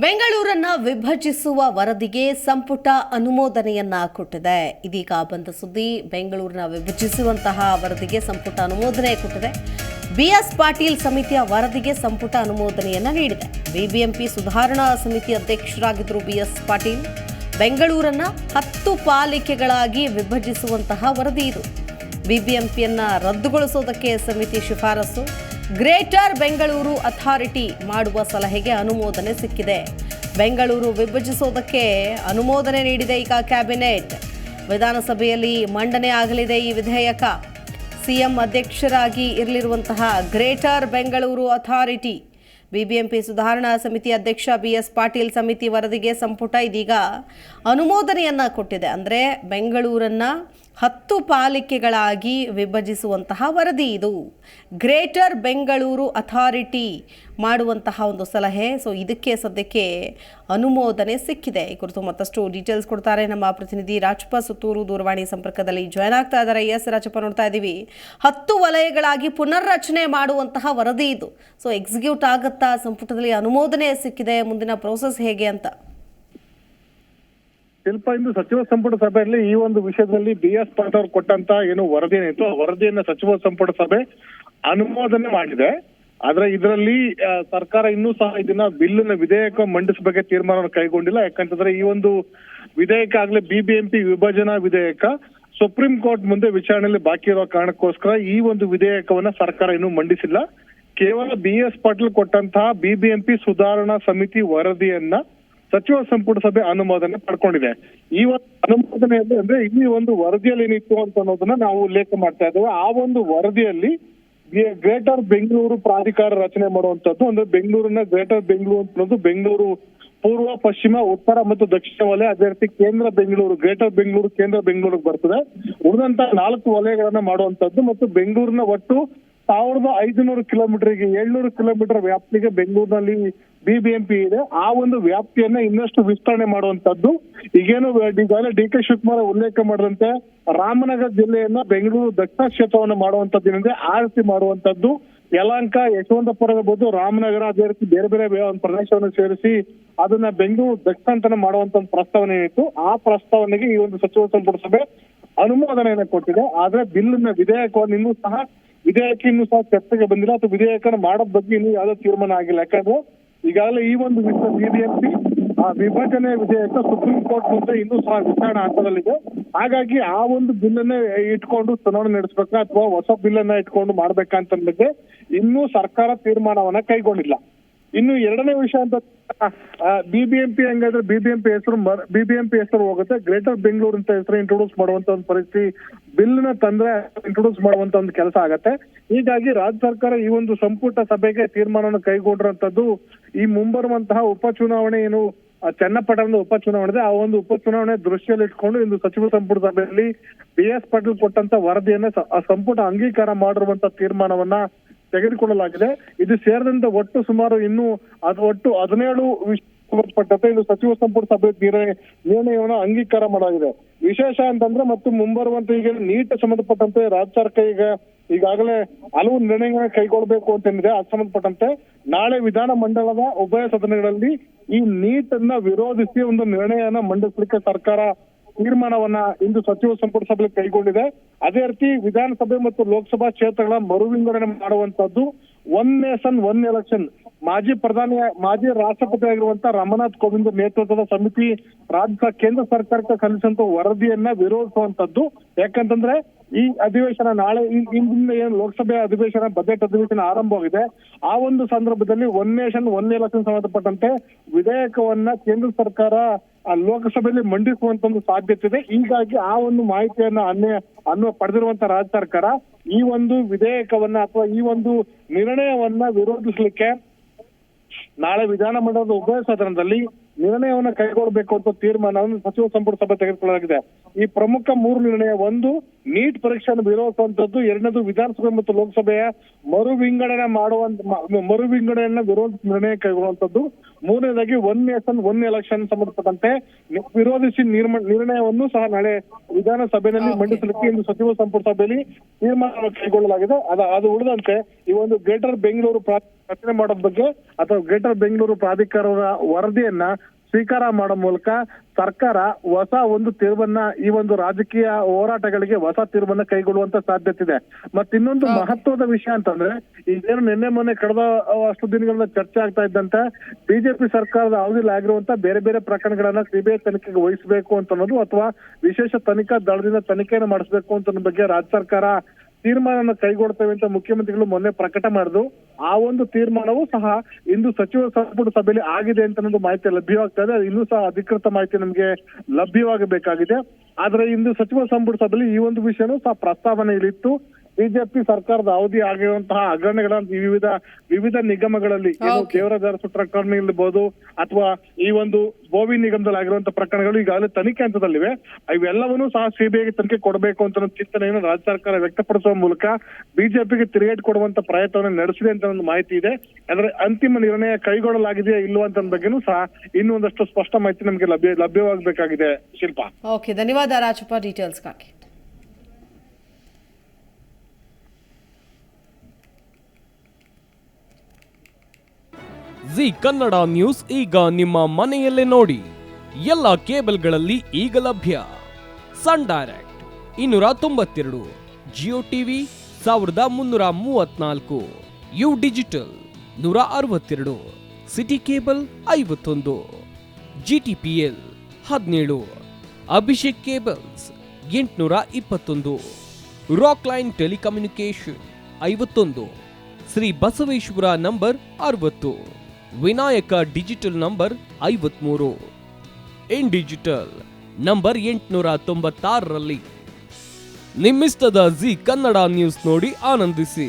ಬೆಂಗಳೂರನ್ನ ವಿಭಜಿಸುವ ವರದಿಗೆ ಸಂಪುಟ ಅನುಮೋದನೆಯನ್ನ ಕೊಟ್ಟಿದೆ. ಇದೀಗ ಬಂದ ಸುದ್ದಿ. ಬೆಂಗಳೂರನ್ನ ವಿಭಜಿಸುವಂತಹ ವರದಿಗೆ ಸಂಪುಟ ಅನುಮೋದನೆ ಕೊಟ್ಟಿದೆ. ಬಿಎಸ್ ಪಾಟೀಲ್ ಸಮಿತಿಯ ವರದಿಗೆ ಸಂಪುಟ ಅನುಮೋದನೆಯನ್ನ ನೀಡಿದೆ. ಬಿಬಿಎಂಪಿ ಸುಧಾರಣಾ ಸಮಿತಿ ಅಧ್ಯಕ್ಷರಾಗಿದ್ದರು ಬಿಎಸ್ ಪಾಟೀಲ್. ಬೆಂಗಳೂರನ್ನ 10 ಪಾಲಿಕೆಗಳಾಗಿ ವಿಭಜಿಸುವಂತಹ ವರದಿ ಇದು. ಬಿಬಿಎಂಪಿಯನ್ನ ರದ್ದುಗೊಳಿಸೋದಕ್ಕೆ ಸಮಿತಿ ಶಿಫಾರಸು. ಗ್ರೇಟರ್ ಬೆಂಗಳೂರು ಅಥಾರಿಟಿ ಮಾಡುವ ಸಲಹೆಗೆ ಅನುಮೋದನೆ ಸಿಕ್ಕಿದೆ. ಬೆಂಗಳೂರು ವಿಭಜಿಸೋದಕ್ಕೆ ಅನುಮೋದನೆ ನೀಡಿದೆ ಈಗ ಕ್ಯಾಬಿನೆಟ್. ವಿಧಾನಸಭೆಯಲ್ಲಿ ಮಂಡನೆ ಆಗಲಿದೆ ಈ ವಿಧೇಯಕ. ಸಿಎಂ ಅಧ್ಯಕ್ಷರಾಗಿ ಇರಲಿರುವಂತಹ ಗ್ರೇಟರ್ ಬೆಂಗಳೂರು ಅಥಾರಿಟಿ ಬಿಬಿಎಂಪಿ ಸುಧಾರಣಾ ಸಮಿತಿ ಅಧ್ಯಕ್ಷ ಬಿಎಸ್ ಪಾಟೀಲ್ ಸಮಿತಿ ವರದಿಗೆ ಸಂಪುಟ ಇದೀಗ ಅನುಮೋದನೆಯನ್ನ ಕೊಟ್ಟಿದೆ. ಅಂದರೆ ಬೆಂಗಳೂರನ್ನ 10 ಪಾಲಿಕೆಗಳಾಗಿ ವಿಭಜಿಸುವಂತಹ ವರದಿ ಇದು. ಗ್ರೇಟರ್ ಬೆಂಗಳೂರು ಅಥಾರಿಟಿ ಮಾಡುವಂತಹ ಒಂದು ಸಲಹೆ. ಸೊ ಇದಕ್ಕೆ ಸದ್ಯಕ್ಕೆ ಅನುಮೋದನೆ ಸಿಕ್ಕಿದೆ. ಈ ಕುರಿತು ಮತ್ತಷ್ಟು ಡೀಟೇಲ್ಸ್ ಕೊಡ್ತಾರೆ ನಮ್ಮ ಪ್ರತಿನಿಧಿ ರಾಜಪ್ಪ ಸುತ್ತೂರು. ದೂರವಾಣಿ ಸಂಪರ್ಕದಲ್ಲಿ ಜಾಯ್ನ್ ಆಗ್ತಾ ಇದ್ದಾರೆ. ಎಸ್ ರಾಜಪ್ಪ, ನೋಡ್ತಾ ಇದ್ದೀವಿ 10 ವಲಯಗಳಾಗಿ ಪುನರ್ರಚನೆ ಮಾಡುವಂತಹ ವರದಿ ಇದು. ಸೊ ಎಕ್ಸಿಕ್ಯೂಟ್ ಆಗುತ್ತಾ? ಸಂಪುಟದಲ್ಲಿ ಅನುಮೋದನೆ ಸಿಕ್ಕಿದೆ, ಮುಂದಿನ ಪ್ರೋಸೆಸ್ ಹೇಗೆ ಅಂತ? ಶಿಲ್ಪ, ಇಂದು ಸಚಿವ ಸಂಪುಟ ಸಭೆಯಲ್ಲಿ ಈ ಒಂದು ವಿಷಯದಲ್ಲಿ ಬಿಎಸ್ ಪಾಟೀಲ್ ಅವರು ಕೊಟ್ಟಂತ ಏನು ವರದಿ ಏನಿತ್ತು ಆ ವರದಿಯನ್ನ ಸಚಿವ ಸಂಪುಟ ಸಭೆ ಅನುಮೋದನೆ ಮಾಡಿದೆ. ಆದ್ರೆ ಇದರಲ್ಲಿ ಸರ್ಕಾರ ಇನ್ನೂ ಸಹ ಇದನ್ನ ಬಿಲ್ನ ವಿಧೇಯಕ ಮಂಡಿಸಬೇಕು ತೀರ್ಮಾನ ಕೈಗೊಂಡಿಲ್ಲ. ಯಾಕಂತಂದ್ರೆ ಈ ಒಂದು ವಿಧೇಯಕ ಆಗ್ಲೇ ಬಿಬಿಎಂಪಿ ವಿಭಜನಾ ವಿಧೇಯಕ ಸುಪ್ರೀಂ ಕೋರ್ಟ್ ಮುಂದೆ ವಿಚಾರಣೆಯಲ್ಲಿ ಬಾಕಿ ಇರುವ ಕಾರಣಕ್ಕೋಸ್ಕರ ಈ ಒಂದು ವಿಧೇಯಕವನ್ನ ಸರ್ಕಾರ ಇನ್ನೂ ಮಂಡಿಸಿಲ್ಲ. ಕೇವಲ ಬಿಎಸ್ ಪಾಟೀಲ್ ಕೊಟ್ಟಂತಹ ಬಿಬಿಎಂಪಿ ಸುಧಾರಣಾ ಸಮಿತಿ ವರದಿಯನ್ನ ಸಚಿವ ಸಂಪುಟ ಸಭೆ ಅನುಮೋದನೆ ಪಡ್ಕೊಂಡಿದೆ. ಈ ಒಂದು ಅನುಮೋದನೆಯಲ್ಲಿ ಅಂದ್ರೆ ಈ ಒಂದು ವರದಿಯಲ್ಲಿ ಏನಿತ್ತು ಅಂತ ಅನ್ನೋದನ್ನ ನಾವು ಉಲ್ಲೇಖ ಮಾಡ್ತಾ ಇದ್ದೇವೆ. ಆ ಒಂದು ವರದಿಯಲ್ಲಿ ಗ್ರೇಟರ್ ಬೆಂಗಳೂರು ಪ್ರಾಧಿಕಾರ ರಚನೆ ಮಾಡುವಂತದ್ದು, ಅಂದ್ರೆ ಬೆಂಗಳೂರಿನ ಗ್ರೇಟರ್ ಬೆಂಗಳೂರು ಅನ್ನೋದು ಬೆಂಗಳೂರು ಪೂರ್ವ, ಪಶ್ಚಿಮ, ಉತ್ತರ ಮತ್ತು ದಕ್ಷಿಣ ವಲಯ, ಅದೇ ರೀತಿ ಕೇಂದ್ರ ಬೆಂಗಳೂರು, ಗ್ರೇಟರ್ ಬೆಂಗಳೂರು ಕೇಂದ್ರ ಬೆಂಗಳೂರಿಗೆ ಬರ್ತದೆ. ಉಳಿದಂತ 4 ವಲಯಗಳನ್ನ ಮಾಡುವಂತದ್ದು ಮತ್ತು ಬೆಂಗಳೂರಿನ ಒಟ್ಟು 1500 ಕಿಲೋಮೀಟರ್ಗೆ 700 ಕಿಲೋಮೀಟರ್ ವ್ಯಾಪ್ತಿಗೆ ಬೆಂಗಳೂರಿನಲ್ಲಿ ಬಿಬಿಎಂಪಿ ಇದೆ. ಆ ಒಂದು ವ್ಯಾಪ್ತಿಯನ್ನ ಇನ್ನಷ್ಟು ವಿಸ್ತರಣೆ ಮಾಡುವಂತದ್ದು. ಈಗೇನು ಈಗಾಗಲೇ ಡಿ.ಕೆ. ಶಿವಕುಮಾರ್ ಉಲ್ಲೇಖ ಮಾಡಿದಂತೆ ರಾಮನಗರ ಜಿಲ್ಲೆಯನ್ನ ಬೆಂಗಳೂರು ದಕ್ಷಿಣ ಕ್ಷೇತ್ರವನ್ನು ಮಾಡುವಂತದ್ದು ಏನಿದೆ ಆ ರೀತಿ ಮಾಡುವಂತದ್ದು. ಯಲಹಂಕ, ಯಶವಂತಪುರ ಇರ್ಬೋದು, ರಾಮನಗರ, ಅದೇ ರೀತಿ ಬೇರೆ ಬೇರೆ ಒಂದು ಪ್ರದೇಶವನ್ನು ಸೇರಿಸಿ ಅದನ್ನ ಬೆಂಗಳೂರು ದಕ್ಷಿಣ ಅಂತಾನೆ ಮಾಡುವಂತ ಒಂದು ಪ್ರಸ್ತಾವನೆ ಏನಿತ್ತು ಆ ಪ್ರಸ್ತಾವನೆಗೆ ಈ ಒಂದು ಸಚಿವ ಸಂಪುಟ ಸಭೆ ಅನುಮೋದನೆಯನ್ನು ಕೊಟ್ಟಿದೆ. ಆದ್ರೆ ಬಿಲ್ನ ವಿಧೇಯಕವನ್ನು ಇನ್ನೂ ಸಹ ಚರ್ಚೆಗೆ ಬಂದಿಲ್ಲ ಅಥವಾ ವಿಧೇಯಕನ ಮಾಡೋದ್ ಬಗ್ಗೆ ಇನ್ನೂ ಯಾವುದೋ ತೀರ್ಮಾನ ಆಗಿಲ್ಲ. ಯಾಕಂದ್ರೆ ಈಗಾಗಲೇ ಈ ಒಂದು ಬಿಬಿಎಂಪಿ ವಿಭಜನೆ ವಿಧೇಯಕ ಸುಪ್ರೀಂ ಕೋರ್ಟ್ ಮುಂದೆ ಇನ್ನೂ ಸಹ ವಿಚಾರಣೆ ಹಂತದಲ್ಲಿದೆ. ಹಾಗಾಗಿ ಆ ಒಂದು ಬಿಲ್ ಅನ್ನೇ ಇಟ್ಕೊಂಡು ಚುನಾವಣೆ ನಡೆಸಬೇಕಾ ಅಥವಾ ಹೊಸ ಬಿಲ್ ಅನ್ನ ಇಟ್ಕೊಂಡು ಮಾಡ್ಬೇಕಂತ ಬಗ್ಗೆ ಇನ್ನೂ ಸರ್ಕಾರ ತೀರ್ಮಾನವನ್ನ ಕೈಗೊಂಡಿಲ್ಲ. ಇನ್ನು ಎರಡನೇ ವಿಷಯ ಅಂತ ಬಿಬಿಎಂಪಿ ಹಂಗಾದ್ರೆ ಬಿಬಿಎಂಪಿ ಹೆಸರು ಹೋಗುತ್ತೆ, ಗ್ರೇಟರ್ ಬೆಂಗಳೂರು ಅಂತ ಹೆಸರು ಇಂಟ್ರೊಡ್ಯೂಸ್ ಮಾಡುವಂತ ಒಂದು ಪರಿಸ್ಥಿತಿ ಬಿಲ್ನ ತಂದ್ರೆ ಇಂಟ್ರೊಡ್ಯೂಸ್ ಮಾಡುವಂತ ಒಂದು ಕೆಲಸ ಆಗತ್ತೆ. ಹೀಗಾಗಿ ರಾಜ್ಯ ಸರ್ಕಾರ ಈ ಒಂದು ಸಂಪುಟ ಸಭೆಗೆ ತೀರ್ಮಾನವನ್ನು ಕೈಗೊಂಡಿರುವಂತದ್ದು ಈ ಮುಂಬರುವಂತಹ ಉಪಚುನಾವಣೆ ಏನು ಚನ್ನಪಟ್ಟಣದ ಉಪಚುನಾವಣೆ ಇದೆ ಆ ಒಂದು ಉಪಚುನಾವಣೆ ದೃಷ್ಟಿಯಲ್ಲಿ ಇಟ್ಕೊಂಡು ಇಂದು ಸಚಿವ ಸಂಪುಟ ಸಭೆಯಲ್ಲಿ ಬಿಎಸ್ ಪಾಟೀಲ್ ಕೊಟ್ಟಂತ ವರದಿಯನ್ನ ಸಂಪುಟ ಅಂಗೀಕಾರ ಮಾಡಿರುವಂತ ತೀರ್ಮಾನವನ್ನ ತೆಗೆದುಕೊಳ್ಳಲಾಗಿದೆ. ಇದು ಸೇರಿದಂತೆ ಒಟ್ಟು ಸುಮಾರು ಒಟ್ಟು 17 ಸಂಬಂಧಪಟ್ಟಂತೆ ಇದು ಸಚಿವ ಸಂಪುಟ ಸಭೆ ನಿರ್ಣಯವನ್ನು ಅಂಗೀಕಾರ ಮಾಡಲಾಗಿದೆ. ವಿಶೇಷ ಅಂತಂದ್ರೆ ಮತ್ತು ಮುಂಬರುವಂತ ಈಗ ನೀಟ್ ಸಂಬಂಧಪಟ್ಟಂತೆ ರಾಜ್ಯ ಸರ್ಕಾರ ಈಗಾಗಲೇ ಹಲವು ನಿರ್ಣಯಗಳನ್ನ ಕೈಗೊಳ್ಳಬೇಕು ಅಂತೇನಿದೆ ಅದು ಸಂಬಂಧಪಟ್ಟಂತೆ ನಾಳೆ ವಿಧಾನ ಮಂಡಲದ ಉಭಯ ಸದನಗಳಲ್ಲಿ ಈ ನೀಟ್ ಅನ್ನ ವಿರೋಧಿಸಿ ಒಂದು ನಿರ್ಣಯನ ಮಂಡಿಸಲಿಕ್ಕೆ ಸರ್ಕಾರ ತೀರ್ಮಾನವನ್ನ ಇಂದು ಸಚಿವ ಸಂಪುಟ ಸಭೆಯಲ್ಲಿ ಕೈಗೊಂಡಿದೆ. ಅದೇ ರೀತಿ ವಿಧಾನಸಭೆ ಮತ್ತು ಲೋಕಸಭಾ ಕ್ಷೇತ್ರಗಳ ಮರು ವಿಂಗಡಣೆ ಮಾಡುವಂತದ್ದು, 1 ನೇಷನ್ 1 ಎಲೆಕ್ಷನ್ ಮಾಜಿ ರಾಷ್ಟ್ರಪತಿ ಆಗಿರುವಂತಹ ರಾಮನಾಥ್ ಕೋವಿಂದ್ ನೇತೃತ್ವದ ಸಮಿತಿ ಕೇಂದ್ರ ಸರ್ಕಾರಕ್ಕೆ ಸಲ್ಲಿಸುವಂತ ವರದಿಯನ್ನ ವಿರೋಧಿಸುವಂತದ್ದು. ಯಾಕಂತಂದ್ರೆ ಈ ಅಧಿವೇಶನ ನಾಳೆ ಇಂದಿನ ಏನು ಲೋಕಸಭೆ ಅಧಿವೇಶನ ಬಜೆಟ್ ಅಧಿವೇಶನ ಆರಂಭವಾಗಿದೆ. ಆ ಒಂದು ಸಂದರ್ಭದಲ್ಲಿ 1 ನೇಷನ್ 1 ಎಲೆಕ್ಷನ್ ಸಂಬಂಧಪಟ್ಟಂತೆ ವಿಧೇಯಕವನ್ನ ಕೇಂದ್ರ ಸರ್ಕಾರ ಲೋಕಸಭೆಯಲ್ಲಿ ಮಂಡಿಸುವಂತ ಒಂದು ಸಾಧ್ಯತೆ ಇದೆ. ಹೀಗಾಗಿ ಆ ಒಂದು ಮಾಹಿತಿಯನ್ನ ಪಡೆದಿರುವಂತ ರಾಜ್ಯ ಸರ್ಕಾರ ಈ ಒಂದು ವಿಧೇಯಕವನ್ನ ಅಥವಾ ಈ ಒಂದು ನಿರ್ಣಯವನ್ನ ವಿರೋಧಿಸಲಿಕ್ಕೆ ನಾಳೆ ವಿಧಾನಮಂಡಲದ ಉಭಯ ಸದನದಲ್ಲಿ ನಿರ್ಣಯವನ್ನ ಕೈಗೊಳ್ಳಬೇಕು ಅಂತ ತೀರ್ಮಾನವನ್ನು ಸಚಿವ ಸಂಪುಟ ಸಭೆ ತೆಗೆದುಕೊಳ್ಳಲಾಗಿದೆ. ಈ ಪ್ರಮುಖ 3 ನಿರ್ಣಯ: 1 ನೀಟ್ ಪರೀಕ್ಷೆಯನ್ನು ವಿರೋಧಿಸುವಂತದ್ದು, 2ನೇದು ವಿಧಾನಸಭೆ ಮತ್ತು ಲೋಕಸಭೆಯ ಮರು ವಿಂಗಡಣೆಯನ್ನ ವಿರೋಧಿಸಿ ನಿರ್ಣಯ ಕೈಗೊಳ್ಳುವಂತದ್ದು, ಮೂರನೇದಾಗಿ ಒನ್ ನೇಷನ್ ಒನ್ ಎಲೆಕ್ಷನ್ ಸಂಬಂಧಪಟ್ಟಂತೆ ವಿರೋಧಿಸಿ ನಿರ್ಣಯವನ್ನು ಸಹ ನಾಳೆ ವಿಧಾನಸಭೆಯಲ್ಲಿ ಮಂಡಿಸಲಿಕ್ಕೆ ಇಂದು ಸಚಿವ ಸಂಪುಟ ಸಭೆಯಲ್ಲಿ ತೀರ್ಮಾನ ಕೈಗೊಳ್ಳಲಾಗಿದೆ. ಅದು ಉಳಿದಂತೆ ಈ ಒಂದು ಗ್ರೇಟರ್ ಬೆಂಗಳೂರು ರಚನೆ ಮಾಡೋದ್ ಬಗ್ಗೆ ಅಥವಾ ಗ್ರೇಟರ್ ಬೆಂಗಳೂರು ಪ್ರಾಧಿಕಾರದ ವರದಿಯನ್ನ ಸ್ವೀಕಾರ ಮಾಡೋ ಮೂಲಕ ಸರ್ಕಾರ ಹೊಸ ಒಂದು ತೀರ್ವನ್ನ ಈ ಒಂದು ರಾಜಕೀಯ ಹೋರಾಟಗಳಿಗೆ ಹೊಸ ತೀರ್ವನ್ನ ಕೈಗೊಳ್ಳುವಂತ ಸಾಧ್ಯತೆ ಇದೆ. ಇನ್ನೊಂದು ಮಹತ್ವದ ವಿಷಯ ಅಂತಂದ್ರೆ ಇದೇನು ನಿನ್ನೆ ಮೊನ್ನೆ ಕಳೆದ ಅಷ್ಟು ದಿನಗಳಿಂದ ಚರ್ಚೆ ಆಗ್ತಾ ಇದ್ದಂತೆ ಬಿಜೆಪಿ ಸರ್ಕಾರದ ಅವಧಿಯಲ್ಲಿ ಆಗಿರುವಂತ ಬೇರೆ ಬೇರೆ ಪ್ರಕರಣಗಳನ್ನ ಸಿಬಿಐ ತನಿಖೆಗೆ ವಹಿಸಬೇಕು ಅಂತ ಅನ್ನೋದು ಅಥವಾ ವಿಶೇಷ ತನಿಖಾ ದಳದಿಂದ ತನಿಖೆಯನ್ನು ಮಾಡಿಸಬೇಕು ಅಂತ ಅನ್ನೋ ಬಗ್ಗೆ ರಾಜ್ಯ ಸರ್ಕಾರ ತೀರ್ಮಾನ ಕೈಗೊಳ್ತೇವೆ ಅಂತ ಮುಖ್ಯಮಂತ್ರಿಗಳು ಮೊನ್ನೆ ಪ್ರಕಟ ಮಾಡಿದ್ರು. ಆ ಒಂದು ತೀರ್ಮಾನವೂ ಸಹ ಇಂದು ಸಚಿವ ಸಂಪುಟ ಸಭೆಯಲ್ಲಿ ಆಗಿದೆ ಅಂತ ಅನ್ನೋದು ಮಾಹಿತಿ ಲಭ್ಯವಾಗ್ತಾ ಇದೆ. ಇನ್ನೂ ಸಹ ಅಧಿಕೃತ ಮಾಹಿತಿ ನಮಗೆ ಲಭ್ಯವಾಗಬೇಕಾಗಿದೆ. ಆದ್ರೆ ಇಂದು ಸಚಿವ ಸಂಪುಟ ಸಭೆಯಲ್ಲಿ ಈ ಒಂದು ವಿಷಯನೂ ಸಹ ಪ್ರಸ್ತಾವನೆಯಲ್ಲಿತ್ತು. ಬಿಜೆಪಿ ಸರ್ಕಾರದ ಅವಧಿ ಆಗಿರುವಂತಹ ಹಗರಣಗಳ ವಿವಿಧ ನಿಗಮಗಳಲ್ಲಿ ದೇವರಾಜ ಅರಸು ಪ್ರಕರಣ ಇರಬಹುದು ಅಥವಾ ಈ ಒಂದು ಬೋವಿ ನಿಗಮದಲ್ಲಿ ಆಗಿರುವಂತಹ ಪ್ರಕರಣಗಳು ಈಗಾಗಲೇ ತನಿಖೆ ಹಂತದಲ್ಲಿವೆ. ಇವೆಲ್ಲವನ್ನೂ ಸಹ ಸಿಬಿಐಗೆ ತನಿಖೆ ಕೊಡಬೇಕು ಅಂತ ಚಿಂತನೆಯನ್ನು ರಾಜ್ಯ ಸರ್ಕಾರ ವ್ಯಕ್ತಪಡಿಸುವ ಮೂಲಕ ಬಿಜೆಪಿಗೆ ತಿರುಗೇಟು ಕೊಡುವಂತ ಪ್ರಯತ್ನವನ್ನು ನಡೆಸಿದೆ ಅಂತ ಒಂದು ಮಾಹಿತಿ ಇದೆ. ಅಂದ್ರೆ ಅಂತಿಮ ನಿರ್ಣಯ ಕೈಗೊಳ್ಳಲಾಗಿದೆಯಾ ಇಲ್ವಾ ಅಂತ ಬಗ್ಗೆನೂ ಸಹ ಇನ್ನೂ ಒಂದಷ್ಟು ಸ್ಪಷ್ಟ ಮಾಹಿತಿ ನಮಗೆ ಲಭ್ಯವಾಗಬೇಕಾಗಿದೆ. ಶಿಲ್ಪಾ, ಓಕೆ, ಧನ್ಯವಾದ ರಾಜಪ್ಪ ಡೀಟೇಲ್ಸ್ಗಾಗಿ. ಜಿ ಕನ್ನಡ ನ್ಯೂಸ್ ಈಗ ನಿಮ್ಮ ಮನೆಯಲ್ಲೇ ನೋಡಿ. ಎಲ್ಲ ಕೇಬಲ್ಗಳಲ್ಲಿ ಈಗ ಲಭ್ಯ. Sun Direct 292, Jio TV 1334, U digital 162, city cable 51, GTPL 17, Abhishek cables 821, rock line telecommunication 51, Shri Basaveshwara number 60, Vinayaka digital number 53, in digital number 896ರಲ್ಲಿ. ನಿಮ್ಮಿಸ್ತದ ಜಿ ಕನ್ನಡ ನ್ಯೂಸ್ ನೋಡಿ ಆನಂದಿಸಿ.